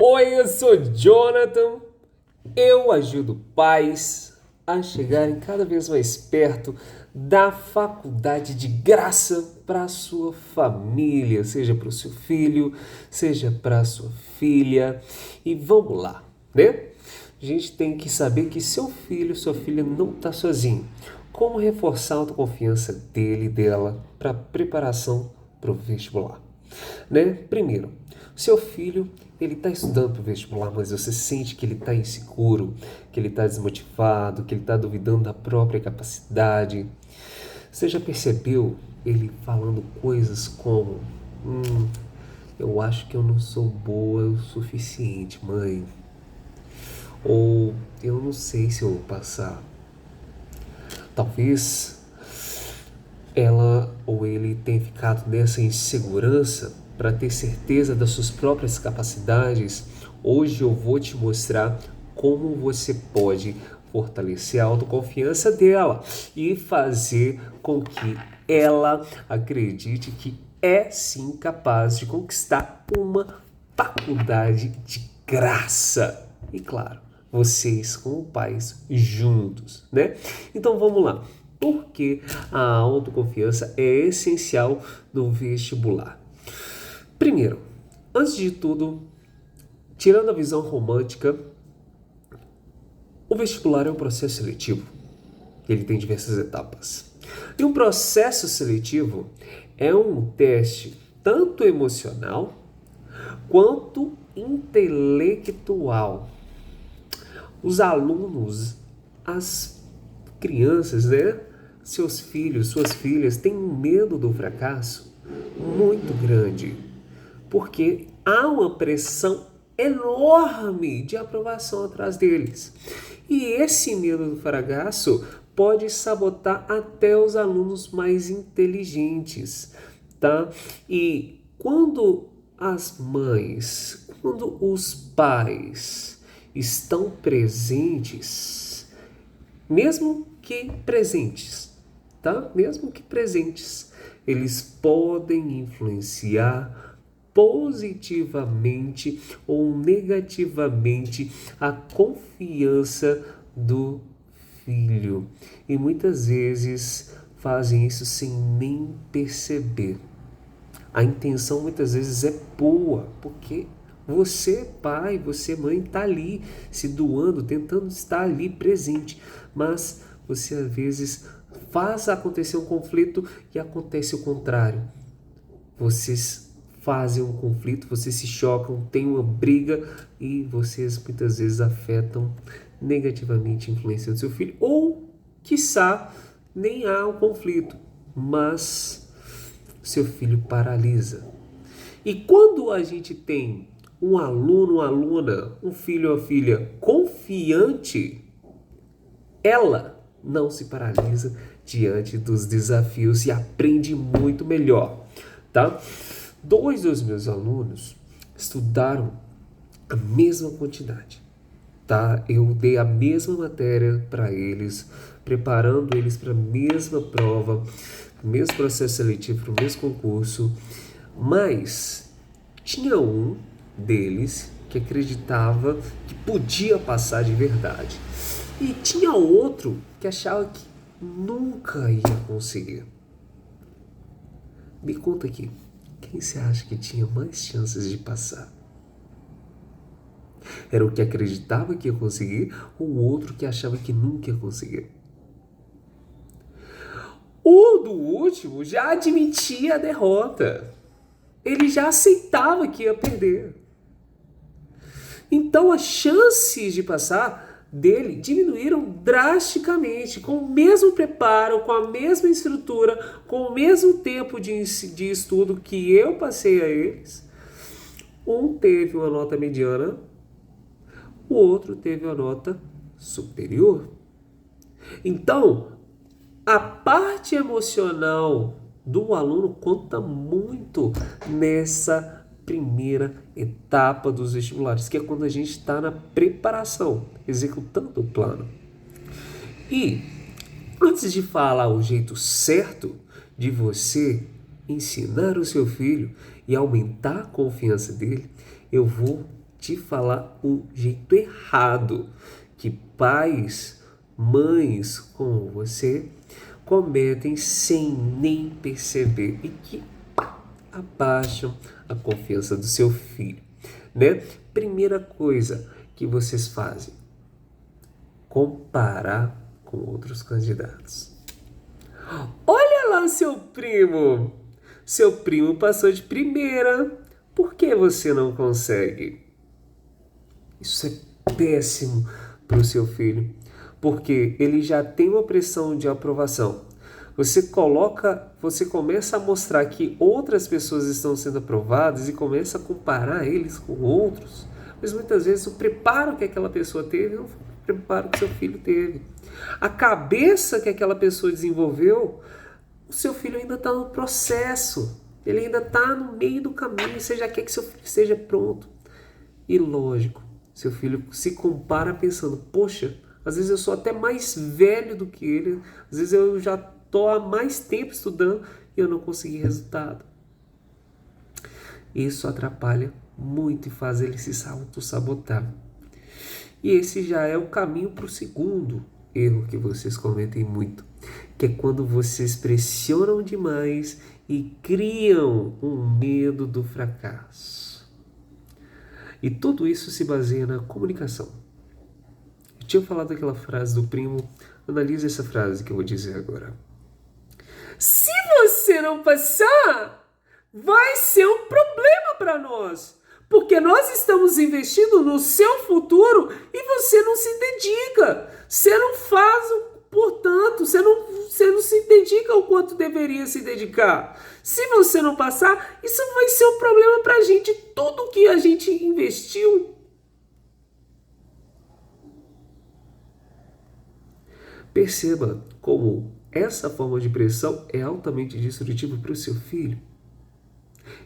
Oi, eu sou Jonathan. Eu ajudo pais a chegarem cada vez mais perto da faculdade de graça para a sua família, seja para o seu filho, seja para a sua filha. E vamos lá, né? A gente tem que saber que seu filho, sua filha não está sozinho. Como reforçar a autoconfiança dele e dela para preparação para o vestibular? Né? Primeiro, seu filho, ele está estudando para o vestibular, mas você sente que ele está inseguro, que ele está desmotivado, que ele está duvidando da própria capacidade. Você já percebeu ele falando coisas como: eu acho que eu não sou boa o suficiente, mãe. Ou eu não sei se eu vou passar. Talvez ela ou ele tenha ficado nessa insegurança para ter certeza das suas próprias capacidades. Hoje eu vou te mostrar como você pode fortalecer a autoconfiança dela e fazer com que ela acredite que é sim capaz de conquistar uma faculdade de graça. E claro, vocês como pais juntos, né? Então vamos lá. Por que a autoconfiança é essencial no vestibular? Primeiro, antes de tudo, tirando a visão romântica, o vestibular é um processo seletivo. Ele tem diversas etapas. E um processo seletivo é um teste tanto emocional quanto intelectual. Os alunos, as crianças, né? Seus filhos, suas filhas têm um medo do fracasso muito grande, porque há uma pressão enorme de aprovação atrás deles. E esse medo do fracasso pode sabotar até os alunos mais inteligentes, tá? E quando as mães, quando os pais estão presentes, mesmo que presentes, tá? Mesmo que presentes, eles podem influenciar positivamente ou negativamente a confiança do filho. E muitas vezes fazem isso sem nem perceber. A intenção muitas vezes é boa, porque você, pai, você, mãe, está ali se doando, tentando estar ali presente, mas você às vezes faz acontecer um conflito e acontece o contrário. Vocês fazem um conflito, vocês se chocam, tem uma briga e vocês muitas vezes afetam negativamente a influência do seu filho, ou, quiçá, nem há um conflito, mas seu filho paralisa. E quando a gente tem um aluno, uma aluna, um filho ou uma filha confiante, ela não se paralisa diante dos desafios e aprende muito melhor, tá? 2 dos meus alunos estudaram a mesma quantidade, tá? Eu dei a mesma matéria para eles, preparando eles para a mesma prova, o mesmo processo seletivo, para o mesmo concurso, mas tinha um deles que acreditava que podia passar de verdade e tinha outro que achava que nunca ia conseguir. Me conta aqui, quem você acha que tinha mais chances de passar? Era o que acreditava que ia conseguir ou o outro que achava que nunca ia conseguir? O do último já admitia a derrota. Ele já aceitava que ia perder. Então as chances de passar dele diminuíram drasticamente, com o mesmo preparo, com a mesma estrutura, com o mesmo tempo de estudo que eu passei a eles. Um teve uma nota mediana, o outro teve uma nota superior. Então, a parte emocional do aluno conta muito nessa primeira etapa dos vestibulares, que é quando a gente está na preparação, executando o plano. E antes de falar o jeito certo de você ensinar o seu filho e aumentar a confiança dele, eu vou te falar o jeito errado que pais, mães como você cometem sem nem perceber e que abaixam a confiança do seu filho, né? Primeira coisa que vocês fazem, comparar com outros candidatos. Olha lá seu primo! Seu primo passou de primeira. Por que você não consegue? Isso é péssimo para o seu filho, porque ele já tem uma pressão de aprovação. Você começa a mostrar que outras pessoas estão sendo aprovadas e começa a comparar eles com outros. Mas muitas vezes o preparo que aquela pessoa teve não foi o preparo que seu filho teve. A cabeça que aquela pessoa desenvolveu, o seu filho ainda está no processo. Ele ainda está no meio do caminho. Você já quer que seu filho esteja pronto. E lógico, seu filho se compara pensando, poxa, às vezes eu sou até mais velho do que ele, às vezes eu já estou há mais tempo estudando e eu não consegui resultado. Isso atrapalha muito e faz ele se auto-sabotar. E esse já é o caminho para o segundo erro que vocês cometem muito, que é quando vocês pressionam demais e criam um medo do fracasso. E tudo isso se baseia na comunicação. Eu tinha falado aquela frase do primo, analise essa frase que eu vou dizer agora. Se você não passar, vai ser um problema para nós, porque nós estamos investindo no seu futuro e você não se dedica. Você não faz, portanto, você não se dedica ao quanto deveria se dedicar. Se você não passar, isso vai ser um problema para a gente. Tudo que a gente investiu. Perceba como essa forma de pressão é altamente destrutiva para o seu filho.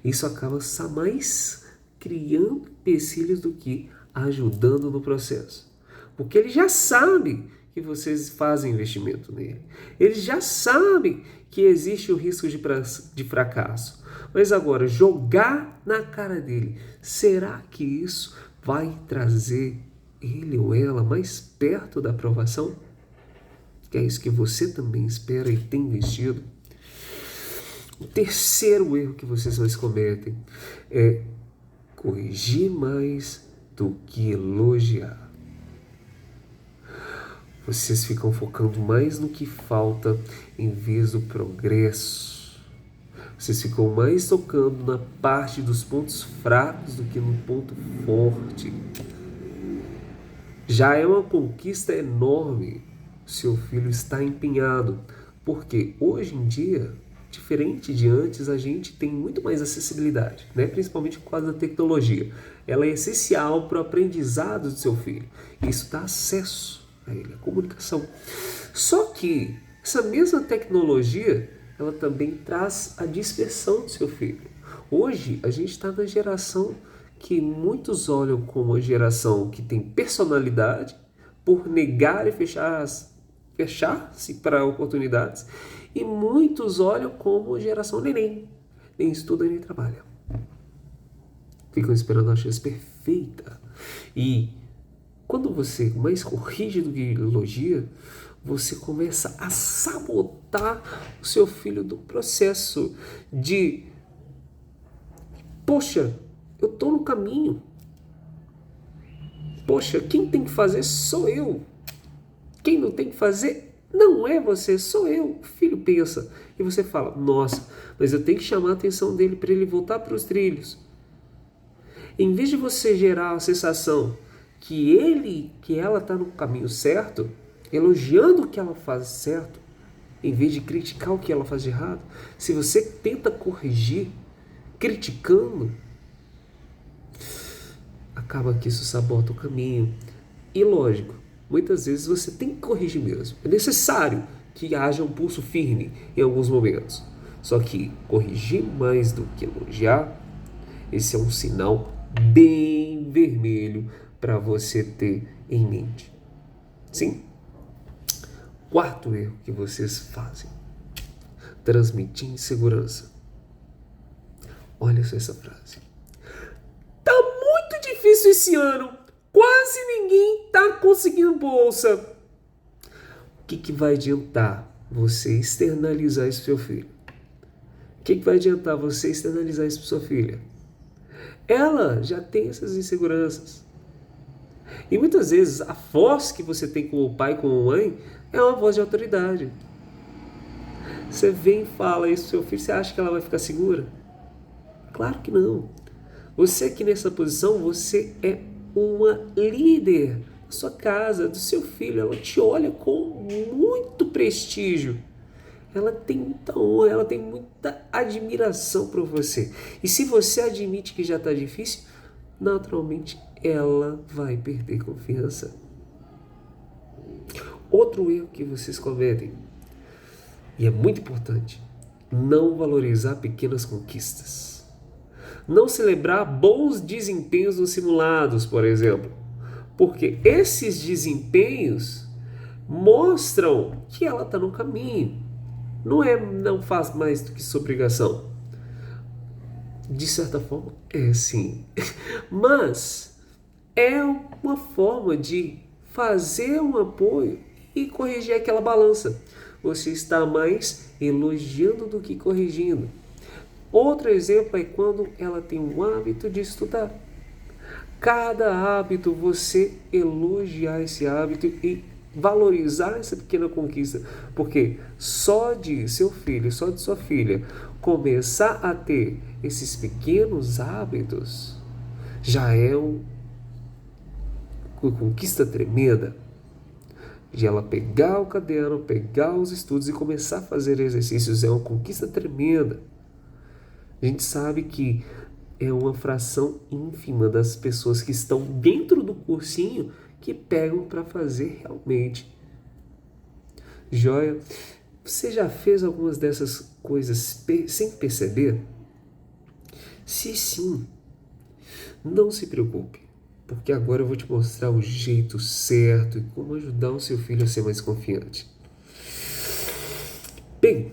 Isso acaba mais criando empecilhos do que ajudando no processo. Porque ele já sabe que vocês fazem investimento nele. Ele já sabe que existe o risco de fracasso. Mas agora, jogar na cara dele, será que isso vai trazer ele ou ela mais perto da aprovação? Que é isso que você também espera e tem investido. O terceiro erro que vocês mais cometem é corrigir mais do que elogiar. Vocês ficam focando mais no que falta em vez do progresso. Vocês ficam mais tocando na parte dos pontos fracos do que no ponto forte. Já é uma conquista enorme. Seu filho está empenhado, porque hoje em dia, diferente de antes, a gente tem muito mais acessibilidade, né? Principalmente por causa da tecnologia. Ela é essencial para o aprendizado do seu filho. Isso dá acesso a ele, a comunicação. Só que essa mesma tecnologia, ela também traz a dispersão do seu filho. Hoje, a gente está na geração que muitos olham como uma geração que tem personalidade, por negar e fechar-se para oportunidades, e muitos olham como geração neném, nem estuda nem trabalha. Ficam esperando a chance perfeita. E quando você mais corrige do que elogia, você começa a sabotar o seu filho do processo de poxa, eu estou no caminho. Poxa, quem tem que fazer sou eu. Quem não tem que fazer não é você, sou eu. O filho pensa. E você fala, nossa, mas eu tenho que chamar a atenção dele para ele voltar para os trilhos. Em vez de você gerar a sensação que ela está no caminho certo, elogiando o que ela faz certo, em vez de criticar o que ela faz de errado, se você tenta corrigir, criticando, acaba que isso sabota o caminho. E lógico, muitas vezes você tem que corrigir mesmo. É necessário que haja um pulso firme em alguns momentos. Só que corrigir mais do que elogiar, esse é um sinal bem vermelho para você ter em mente. Sim? Quarto erro que vocês fazem: transmitir insegurança. Olha só essa frase. Tá muito difícil difícil esse ano, quase ninguém está conseguindo bolsa. O que vai adiantar você externalizar isso para o seu filho? O que vai adiantar você externalizar isso para sua filha? Ela já tem essas inseguranças. E muitas vezes a voz que você tem com o pai, com a mãe, é uma voz de autoridade. Você vem e fala isso pro seu filho, você acha que ela vai ficar segura? Claro que não. Você aqui nessa posição, você é uma líder da sua casa, do seu filho. Ela te olha com muito prestígio. Ela tem muita honra, ela tem muita admiração por você. E se você admite que já está difícil, naturalmente ela vai perder confiança. Outro erro que vocês cometem, e é muito importante, não valorizar pequenas conquistas. Não celebrar bons desempenhos nos simulados, por exemplo. Porque esses desempenhos mostram que ela está no caminho. Não faz mais do que sua obrigação. De certa forma, é sim. Mas é uma forma de fazer um apoio e corrigir aquela balança. Você está mais elogiando do que corrigindo. Outro exemplo é quando ela tem um hábito de estudar. Cada hábito, você elogiar esse hábito e valorizar essa pequena conquista. Porque só de seu filho, só de sua filha começar a ter esses pequenos hábitos, já é uma conquista tremenda. De ela pegar o caderno, pegar os estudos e começar a fazer exercícios, é uma conquista tremenda. A gente sabe que é uma fração ínfima das pessoas que estão dentro do cursinho que pegam para fazer realmente. Joia? Você já fez algumas dessas coisas sem perceber? Se sim, não se preocupe, porque agora eu vou te mostrar o jeito certo e como ajudar o seu filho a ser mais confiante. Bem,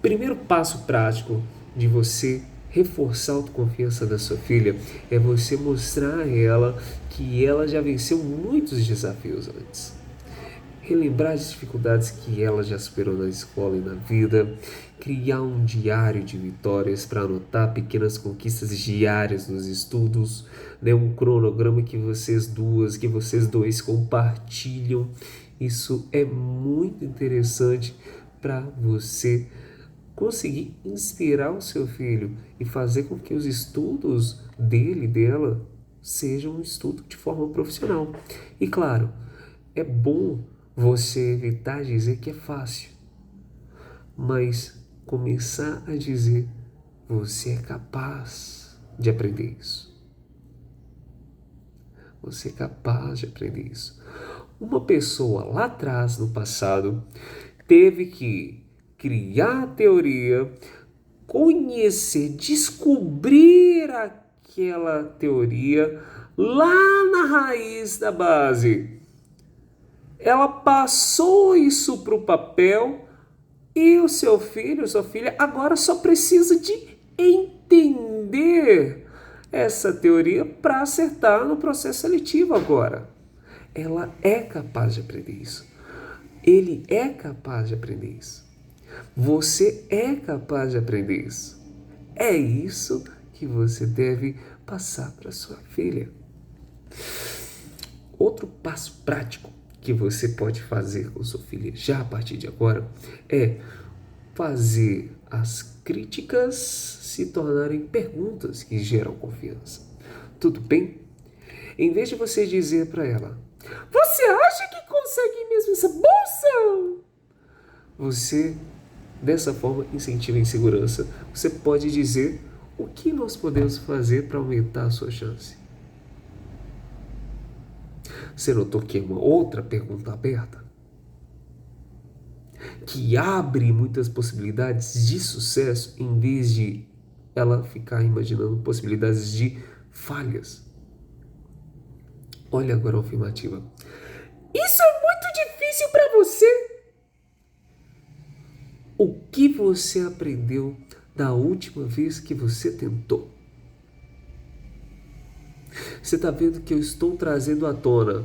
primeiro passo prático de você reforçar a autoconfiança da sua filha é você mostrar a ela que ela já venceu muitos desafios antes. Relembrar as dificuldades que ela já superou na escola e na vida, criar um diário de vitórias para anotar pequenas conquistas diárias nos estudos, né? Um cronograma que vocês dois compartilham. Isso é muito interessante para você conseguir inspirar o seu filho e fazer com que os estudos dela, sejam um estudo de forma profissional. E claro, é bom você evitar dizer que é fácil, mas começar a dizer: você é capaz de aprender isso. Você é capaz de aprender isso. Uma pessoa lá atrás, no passado, teve que criar a teoria, conhecer, descobrir aquela teoria lá na raiz da base. Ela passou isso para o papel e o seu filho, sua filha, agora só precisa de entender essa teoria para acertar no processo seletivo agora. Ela é capaz de aprender isso. Ele é capaz de aprender isso. Você é capaz de aprender isso. É isso que você deve passar para sua filha. Outro passo prático que você pode fazer com sua filha já a partir de agora é fazer as críticas se tornarem perguntas que geram confiança. Tudo bem? Em vez de você dizer para ela: você acha que consegue mesmo essa bolsa? Você, dessa forma, incentiva a insegurança. Você pode dizer: o que nós podemos fazer para aumentar a sua chance? Você notou que é uma outra pergunta aberta? Que abre muitas possibilidades de sucesso em vez de ela ficar imaginando possibilidades de falhas. Olha agora a afirmativa. Isso é muito difícil para você. O que você aprendeu da última vez que você tentou? Você está vendo que eu estou trazendo à tona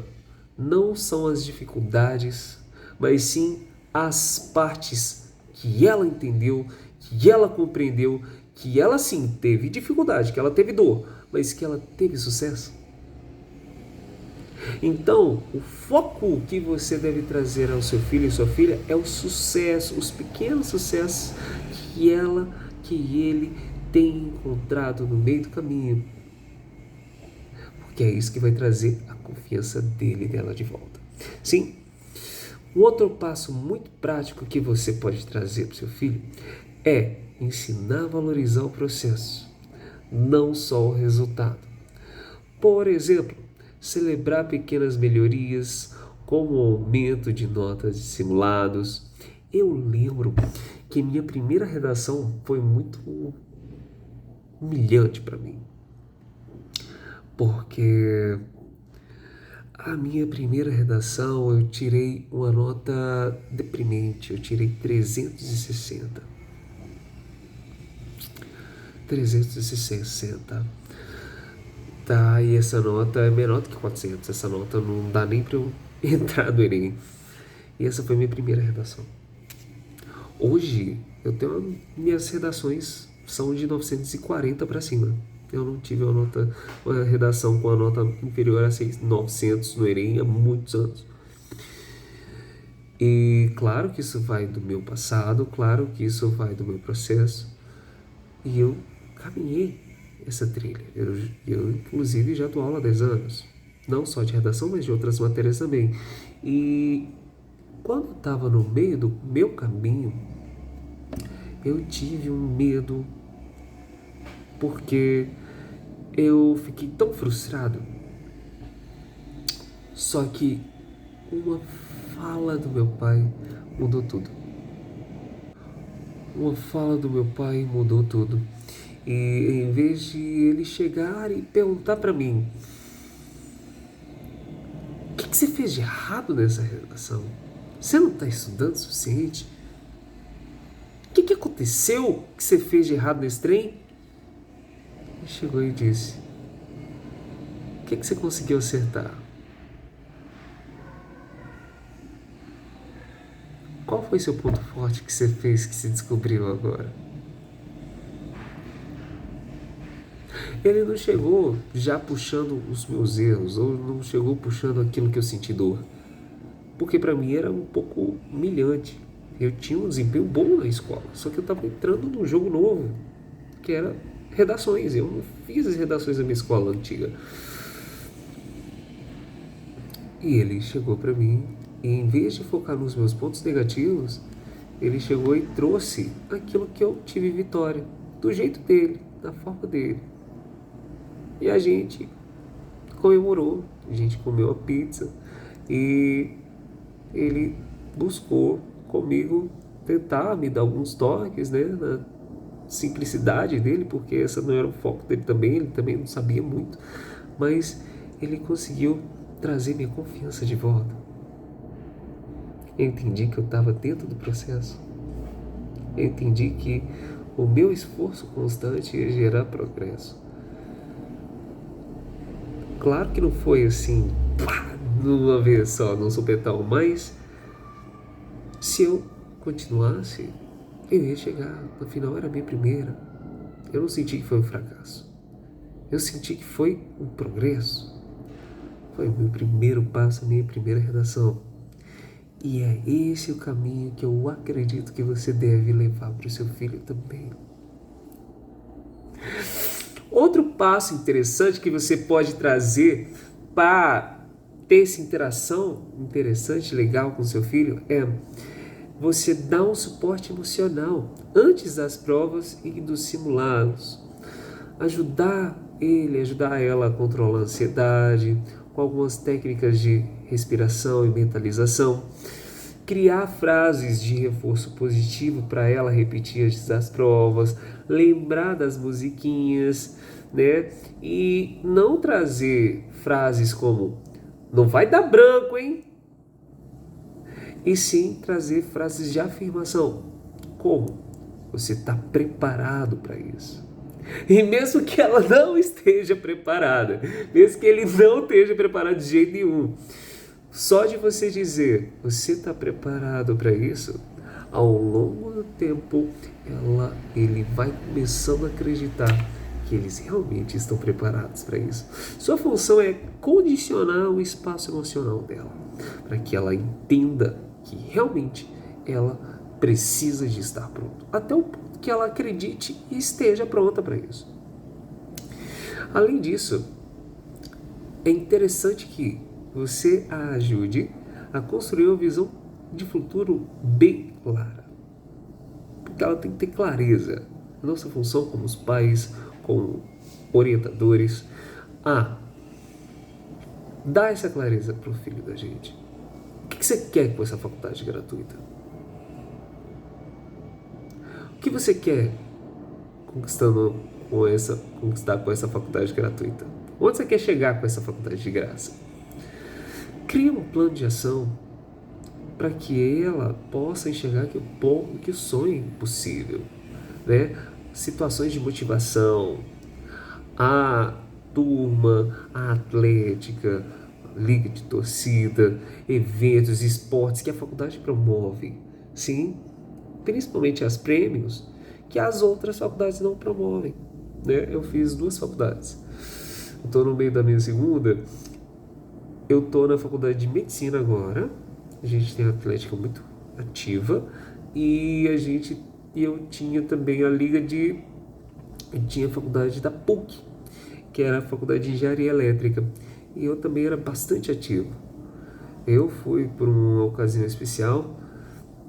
não são as dificuldades, mas sim as partes que ela entendeu, que ela compreendeu, que ela sim teve dificuldade, que ela teve dor, mas que ela teve sucesso. Então, o foco que você deve trazer ao seu filho e sua filha é o sucesso, os pequenos sucessos que ela, que ele tem encontrado no meio do caminho. Porque é isso que vai trazer a confiança dele e dela de volta. Sim, um outro passo muito prático que você pode trazer para o seu filho é ensinar a valorizar o processo, não só o resultado. Por exemplo, celebrar pequenas melhorias, como o aumento de notas de simulados. Eu lembro que minha primeira redação foi muito humilhante para mim, porque a minha primeira redação eu tirei uma nota deprimente, eu tirei 360. 360. Tá, e essa nota é menor do que 400. Essa nota não dá nem para eu entrar no Enem. E essa foi minha primeira redação. Hoje, minhas redações são de 940 para cima. Eu não tive uma redação com a nota inferior a 900 no Enem há muitos anos. E claro que isso vai do meu passado, claro que isso vai do meu processo. E eu caminhei essa trilha. Eu inclusive, já dou aula há 10 anos. Não só de redação, mas de outras matérias também. E quando eu estava no meio do meu caminho, eu tive um medo, porque eu fiquei tão frustrado. Só que uma fala do meu pai mudou tudo. Uma fala do meu pai mudou tudo. E em vez de ele chegar e perguntar para mim: o que você fez de errado nessa redação? Você não está estudando o suficiente? O que aconteceu que você fez de errado nesse trem? Ele chegou e disse: o que você conseguiu acertar? Qual foi seu ponto forte que você fez, que se descobriu agora? Ele não chegou já puxando os meus erros, ou não chegou puxando aquilo que eu senti dor. Porque para mim era um pouco humilhante. Eu tinha um desempenho bom na escola, só que eu estava entrando num jogo novo, que era redações. Eu não fiz as redações da minha escola antiga. E ele chegou para mim, e em vez de focar nos meus pontos negativos, ele chegou e trouxe aquilo que eu tive vitória, do jeito dele, da forma dele. E a gente comemorou, a gente comeu a pizza, e ele buscou comigo tentar me dar alguns toques, né, na simplicidade dele, porque essa não era o foco dele também, ele também não sabia muito, mas ele conseguiu trazer minha confiança de volta. Eu entendi que eu estava dentro do processo. Eu entendi que o meu esforço constante ia gerar progresso. Claro que não foi assim, pá, numa vez só, num supetão, mas se eu continuasse, eu ia chegar. No final era a minha primeira. Eu não senti que foi um fracasso. Eu senti que foi um progresso. Foi o meu primeiro passo, a minha primeira redação. E é esse o caminho que eu acredito que você deve levar para o seu filho também. Outro passo interessante que você pode trazer para ter essa interação interessante, legal com seu filho é você dar um suporte emocional antes das provas e dos simulados. Ajudar ela a controlar a ansiedade, com algumas técnicas de respiração e mentalização. Criar frases de reforço positivo para ela repetir antes das provas, lembrar das musiquinhas, né? E não trazer frases como "não vai dar branco, hein?" E sim trazer frases de afirmação, como "você está preparado para isso." E mesmo que ela não esteja preparada, mesmo que ele não esteja preparado de jeito nenhum, só de você dizer, você está preparado para isso? Ao longo do tempo, ele vai começando a acreditar que eles realmente estão preparados para isso. Sua função é condicionar o espaço emocional dela, para que ela entenda que realmente ela precisa de estar pronta, até o ponto que ela acredite e esteja pronta para isso. Além disso, é interessante que você a ajude a construir uma visão de futuro bem clara, porque ela tem que ter clareza. Nossa função como os pais, como orientadores, dar essa clareza para o filho da gente. O que você quer com essa faculdade gratuita? O que você quer conquistar com essa faculdade gratuita? Onde você quer chegar com essa faculdade de graça? Cria um plano de ação para que ela possa enxergar que o sonho é possível, né? Situações de motivação, a turma, a atlética, liga de torcida, eventos, esportes que a faculdade promove, sim, principalmente as prêmios que as outras faculdades não promovem, né? Eu fiz 2 faculdades, estou no meio da minha segunda, eu estou na faculdade de medicina agora, a gente tem a atlética muito ativa e eu tinha também a eu tinha a faculdade da PUC, que era a faculdade de engenharia elétrica, e eu também era bastante ativo. Eu fui por uma ocasião especial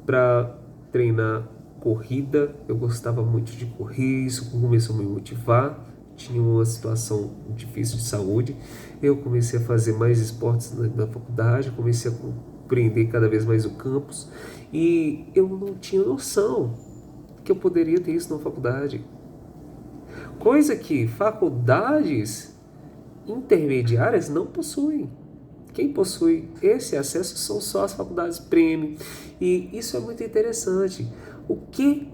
para treinar corrida, eu gostava muito de correr, isso começou a me motivar, tinha uma situação difícil de saúde, eu comecei a fazer mais esportes na faculdade, comecei a compreender cada vez mais o campus, e eu não tinha noção que eu poderia ter isso na faculdade. Coisa que faculdades intermediárias não possuem. Quem possui esse acesso são só as faculdades premium. E isso é muito interessante. O que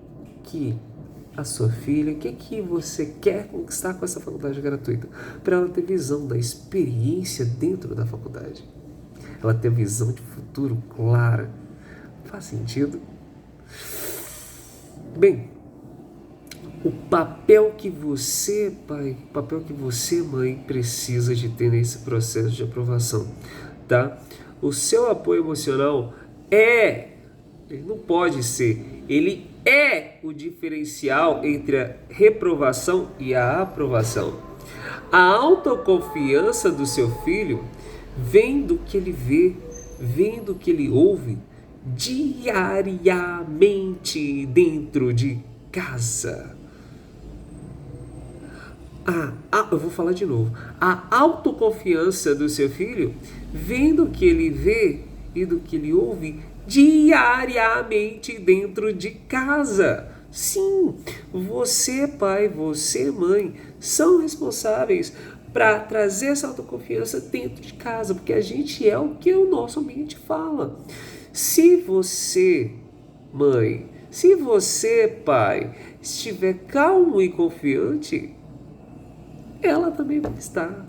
a sua filha, o que você quer conquistar com essa faculdade gratuita? Para ela ter visão da experiência dentro da faculdade. Ela ter visão de futuro clara. Faz sentido? Bem, o papel que você, pai, o papel que você, mãe, precisa de ter nesse processo de aprovação, tá? O seu apoio emocional ele não pode ser, ele é o diferencial entre a reprovação e a aprovação. A autoconfiança do seu filho vem do que ele vê, vem do que ele ouve diariamente dentro de casa. Eu vou falar de novo. A autoconfiança do seu filho vem do que ele vê e do que ele ouve diariamente dentro de casa. Sim, você, pai, você, mãe, são responsáveis para trazer essa autoconfiança dentro de casa, porque a gente é o que o nosso ambiente fala. Se você, mãe, se você, pai, estiver calmo e confiante, ela também vai estar,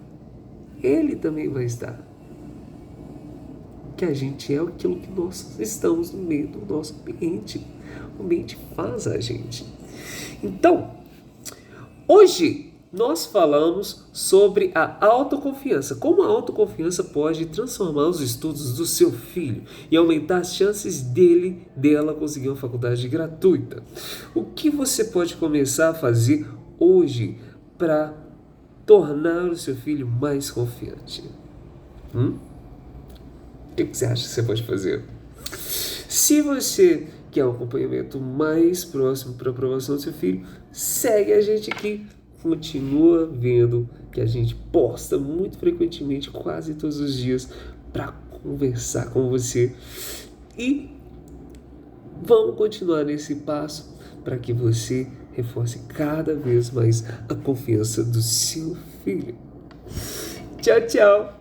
ele também vai estar. Que a gente é aquilo que nós estamos no meio do nosso ambiente. O ambiente faz a gente. Então, hoje nós falamos sobre a autoconfiança. Como a autoconfiança pode transformar os estudos do seu filho e aumentar as chances dela conseguir uma faculdade gratuita. O que você pode começar a fazer hoje para tornar o seu filho mais confiante? O que você acha que você pode fazer? Se você quer um acompanhamento mais próximo para a aprovação do seu filho, segue a gente aqui. Continua vendo que a gente posta muito frequentemente, quase todos os dias, para conversar com você. E vamos continuar nesse passo para que você reforce cada vez mais a confiança do seu filho. Tchau, tchau!